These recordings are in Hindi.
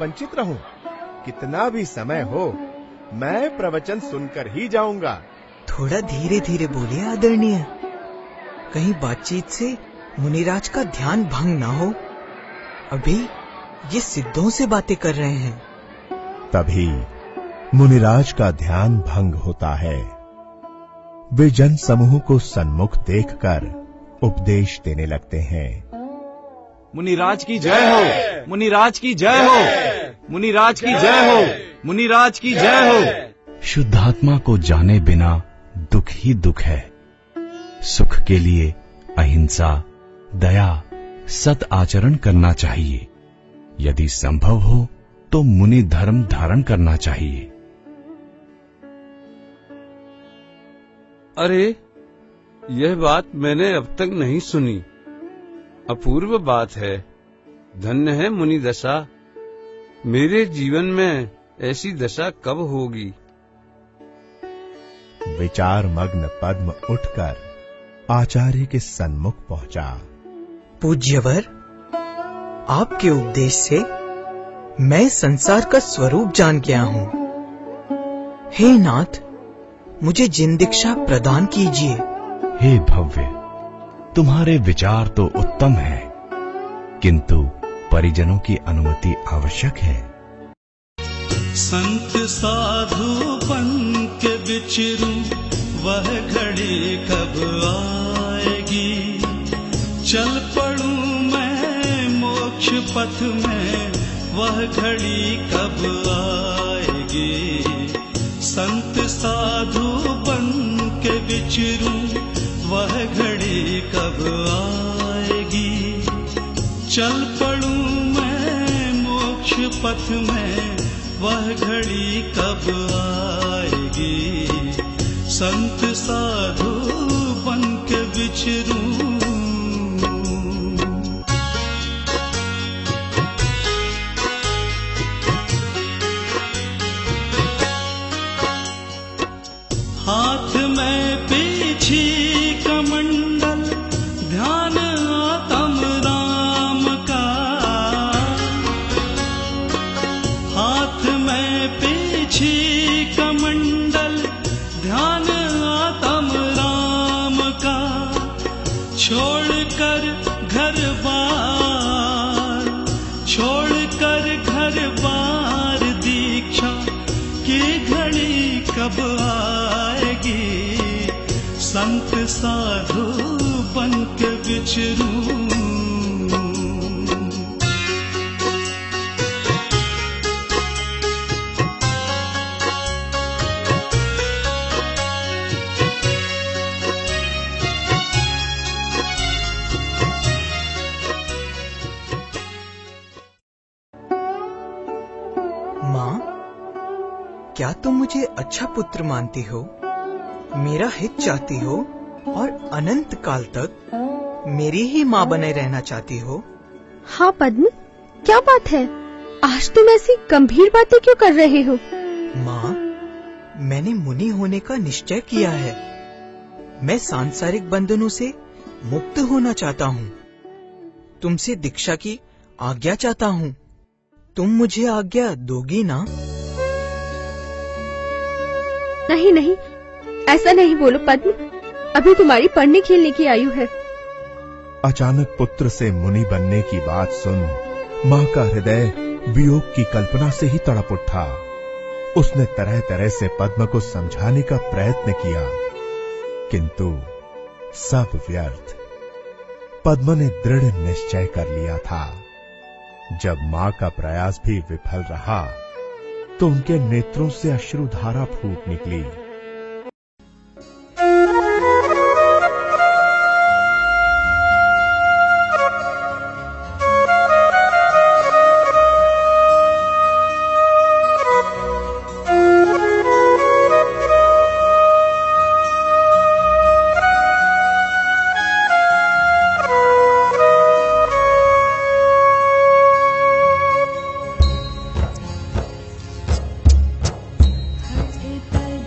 वंचित रहूं। कितना भी समय हो, मैं प्रवचन सुनकर ही जाऊंगा। थोड़ा धीरे धीरे बोलिए आदरणीय, कहीं बातचीत से मुनिराज का ध्यान भंग ना हो। अभी ये सिद्धों से बातें कर रहे हैं। तभी मुनिराज का ध्यान भंग होता है। वे जन समूह को सन्मुख देखकर उपदेश देने लगते हैं। मुनिराज की जय हो, मुनिराज की जय हो, मुनिराज की जय हो, मुनिराज की जय हो। शुद्धात्मा को जाने बिना दुख ही दुख है। सुख के लिए अहिंसा, दया, सत आचरण करना चाहिए। यदि संभव हो तो मुनि धर्म धारण करना चाहिए। अरे, यह बात मैंने अब तक नहीं सुनी। अपूर्व बात है। धन्य है मुनि दशा। मेरे जीवन में ऐसी दशा कब होगी? विचार मग्न पद्म उठकर आचार्य के सन्मुख पहुंचा। पूज्यवर, आपके उपदेश से मैं संसार का स्वरूप जान गया हूँ। हे नाथ, मुझे जिन दीक्षा प्रदान कीजिए। हे भव्य, तुम्हारे विचार तो उत्तम है, किंतु परिजनों की अनुमति आवश्यक है। संत साधु बन के विचरूं, वह घड़ी कब आएगी? चल पड़ूं मैं मोक्ष पथ में, वह घड़ी कब आएगी? संत साधु बन के विचरूं, वह घड़ी कब आएगी? चल पड़ूं मैं मोक्ष पथ में, वह घड़ी कब आएगी? संत साधु बन के विचरूं। हाथ में पीछी कमंडल, ध्यान आत्म राम का। हाथ में पीछी कमंडल, ध्यान आत्म राम का। छोड़कर घर बार, छोड़कर घर बार, दीक्षा की घड़ी कब आएगी? संत साधु बन के विचरूं। माँ, क्या तुम मुझे अच्छा पुत्र मानती हो, मेरा हित चाहती हो और अनंत काल तक मेरी ही माँ बने रहना चाहती हो? हाँ पद्म, क्या बात है? आज तुम ऐसी गंभीर बातें क्यों कर रहे हो? माँ, मैंने मुनि होने का निश्चय किया है। मैं सांसारिक बंधनों से मुक्त होना चाहता हूँ। तुमसे दीक्षा की आज्ञा चाहता हूँ। तुम मुझे आज्ञा दोगी ना? नहीं नहीं, ऐसा नहीं बोलो पद्म। अभी तुम्हारी पढ़ने खेलने की आयु है। अचानक पुत्र से मुनि बनने की बात सुन माँ का हृदय वियोग की कल्पना से ही तड़प उठा। उसने तरह तरह से पद्म को समझाने का प्रयत्न किया, किंतु सब व्यर्थ। पद्म ने दृढ़ निश्चय कर लिया था। जब माँ का प्रयास भी विफल रहा, तो उनके नेत्रों से अश्रुधारा फूट निकली।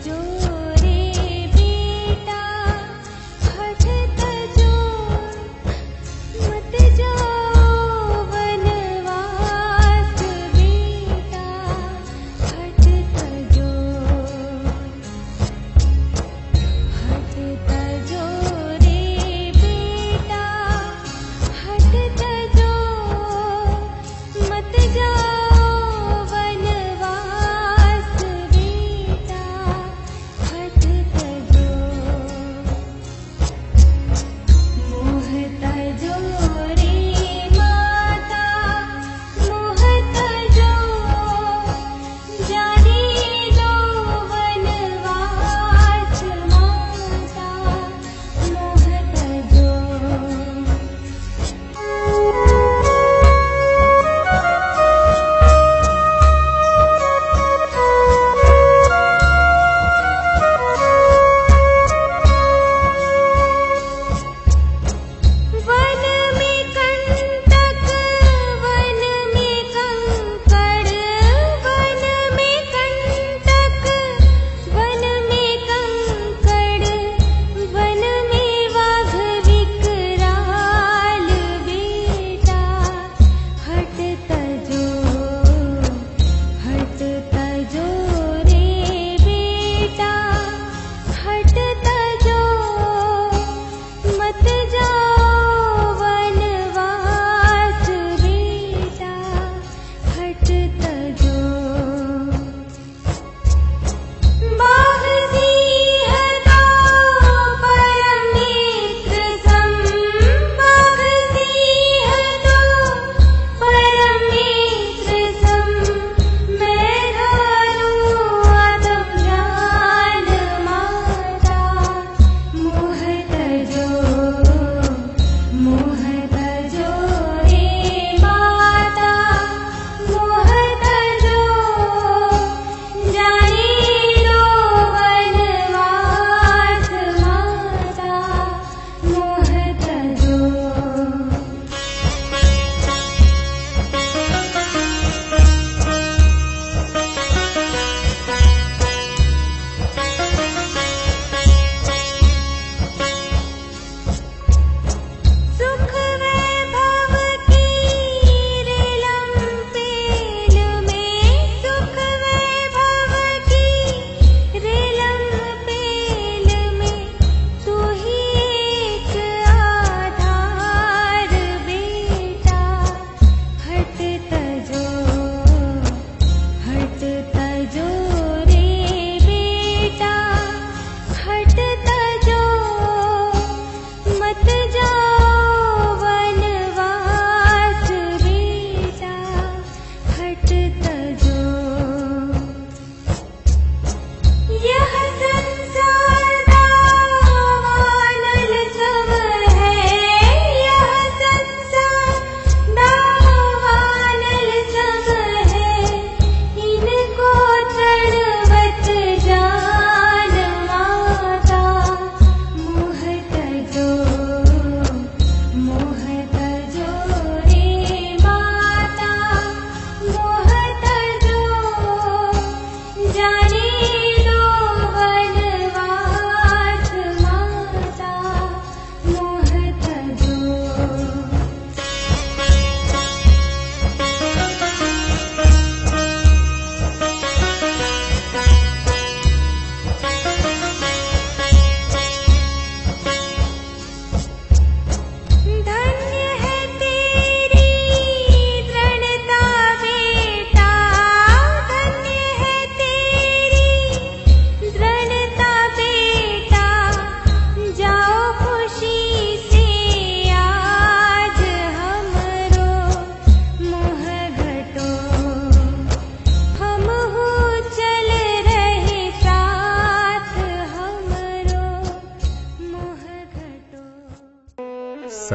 जो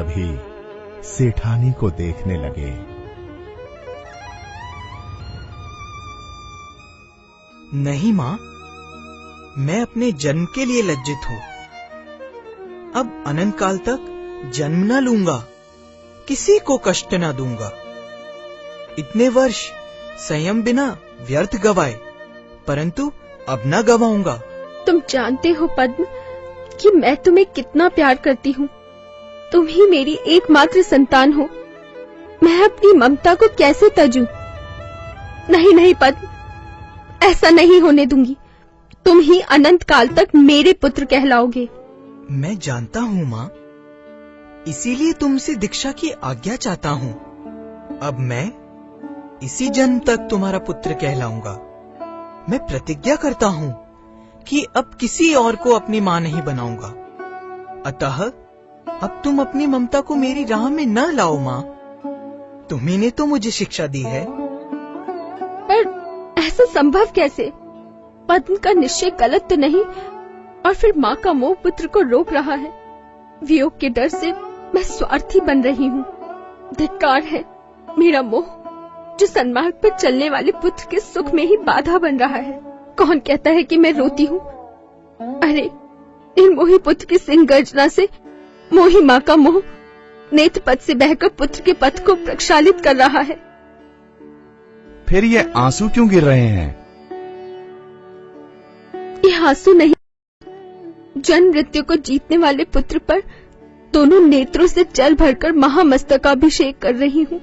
सभी सेठानी को देखने लगे। नहीं माँ, मैं अपने जन्म के लिए लज्जित हूँ। अब अनंत काल तक जन्म न लूंगा, किसी को कष्ट न दूंगा। इतने वर्ष संयम बिना व्यर्थ गवाए, परंतु अब न गवाऊंगा। तुम जानते हो पद्म कि मैं तुम्हें कितना प्यार करती हूँ। तुम ही मेरी एकमात्र संतान हो। मैं अपनी ममता को कैसे तजूं? नहीं नहीं पद्म, ऐसा नहीं होने दूंगी। तुम ही अनंत काल तक मेरे पुत्र कहलाओगे। मैं जानता हूँ माँ, इसीलिए तुमसे दीक्षा की आज्ञा चाहता हूँ। अब मैं इसी जन्म तक तुम्हारा पुत्र कहलाऊंगा। मैं प्रतिज्ञा करता हूँ कि अब किसी और को अपनी माँ नहीं बनाऊंगा। अतः अब तुम अपनी ममता को मेरी राह में न लाओ माँ। तुम्ही ने तो मुझे शिक्षा दी है। पर ऐसा संभव कैसे? पद्म का निश्चय गलत तो नहीं, और फिर माँ का मोह पुत्र को रोक रहा है। वियोग के डर से मैं स्वार्थी बन रही हूँ। धिक्कार है मेरा मोह, जो सन्मार्ग पर चलने वाले पुत्र के सुख में ही बाधा बन रहा है। कौन कहता है कि मैं रोती हूँ? अरे इन मोही पुत्र की सिंह गर्जना से मोही माँ का मोह नेत्र पथ से बहकर पुत्र के पथ को प्रक्षालित कर रहा है। फिर ये आंसू क्यों गिर रहे हैं? ये आंसू नहीं, जन्म मृत्यु को जीतने वाले पुत्र पर दोनों नेत्रों से जल भरकर महामस्तकाभिषेक कर रही हूँ।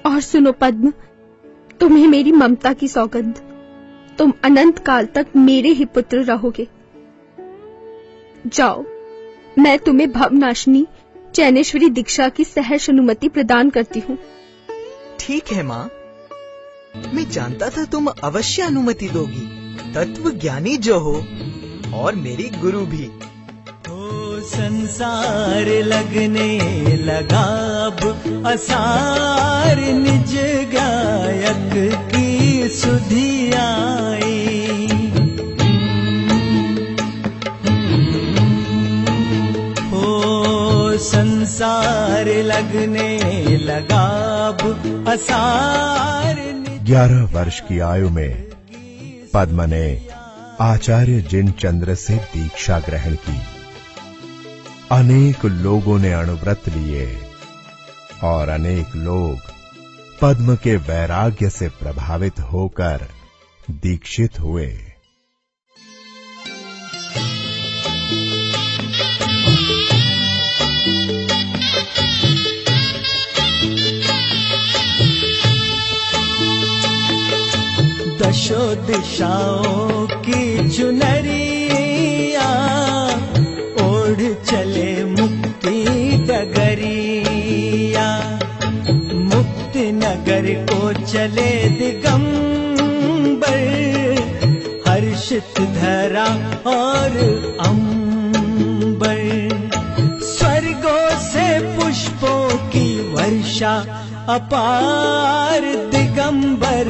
और सुनो पद्म, तुम्हें मेरी ममता की सौगंध। तुम अनंत काल तक मेरे ही पुत्र रहोगे। जाओ, मैं तुम्हें भवनाशिनी चैनेश्वरी दीक्षा की सहर्ष अनुमति प्रदान करती हूँ। ठीक है माँ, मैं जानता था तुम अवश्य अनुमति दोगी। तत्व ज्ञानी जो हो और मेरी गुरु भी। ओ संसार लगने लगा अब असार, निज गायक की सुधि आई। ओ संसार लगने लगा अब असार। 11 वर्ष की आयु में पद्म ने आचार्य जिनचंद्र से दीक्षा ग्रहण की। अनेक लोगों ने अणुव्रत लिए और अनेक लोग पद्म के वैराग्य से प्रभावित होकर दीक्षित हुए। दशो दिशाओं की चुनरिया ओढ़ चले मुक्ति डगरिया। मुक्ति नगर को चले दिगंबर, हर्षित धरा और अंबर। स्वर्गों से पुष्पों की वर्षा अपार, दिगंबर